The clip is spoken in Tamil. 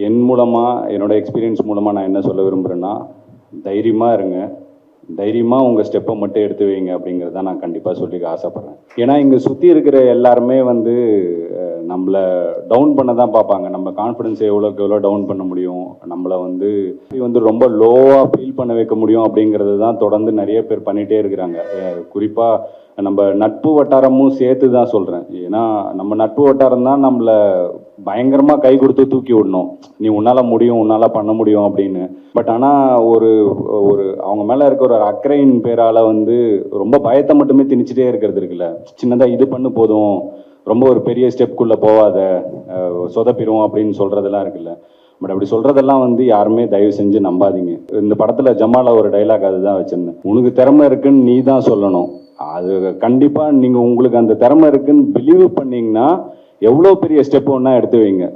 என் மூலமாக என்னோட எக்ஸ்பீரியன்ஸ் மூலமாக நான் என்ன சொல்ல விரும்புகிறேன்னா, தைரியமாக இருங்க. தைரியமாக உங்கள் ஸ்டெப்பை மட்டும் எடுத்து வைங்க அப்படிங்கிறத நான் கண்டிப்பாக சொல்லிக்க ஆசைப்பட்றேன். ஏன்னா இங்கே சுற்றி இருக்கிற எல்லாருமே வந்து நம்மளை டவுன் பண்ண தான் பார்ப்பாங்க. நம்ம கான்ஃபிடென்ஸை எவ்வளோக்கு எவ்வளோ டவுன் பண்ண முடியும், நம்மளை வந்து ரொம்ப லோவாக ஃபீல் பண்ண வைக்க முடியும் அப்படிங்கிறது தான் தொடர்ந்து நிறைய பேர் பண்ணிகிட்டே இருக்கிறாங்க. குறிப்பாக நம்ம நட்பு வட்டாரமும் சேர்த்து தான் சொல்கிறேன். ஏன்னா நம்ம நட்பு வட்டாரம் தான் நம்மளை பயங்கரமாக கை கொடுத்து தூக்கி விடணும், நீ உன்னால் முடியும், உன்னால் பண்ண முடியும் அப்படின்னு. பட் ஆனால் ஒரு ஒரு அவங்க மேலே இருக்க ஒரு அக்கறையின் பேரால் வந்து ரொம்ப பயத்தை மட்டுமே திணிச்சிட்டே இருக்கிறது இருக்குல்ல. சின்னதாக இது பண்ணு போதும், ரொம்ப ஒரு பெரிய ஸ்டெப்புக்குள்ளே போகாத, சொதப்பிடும் அப்படின்னு சொல்கிறதெல்லாம் இருக்குல்ல. பட் அப்படி சொல்கிறதெல்லாம் வந்து யாருமே தயவு செஞ்சு நம்பாதீங்க. இந்த படத்தில் ஜமால ஒரு டைலாக் அதுதான் வச்சுருந்தேன், உனக்கு திறமை இருக்குன்னு நீ தான் சொல்லணும். அது கண்டிப்பாக நீங்கள் உங்களுக்கு அந்த திறமை இருக்குன்னு பிலீவ் பண்ணிங்கன்னா எவ்வளோ பெரிய ஸ்டெப் ஒன்றா எடுத்து வைங்க.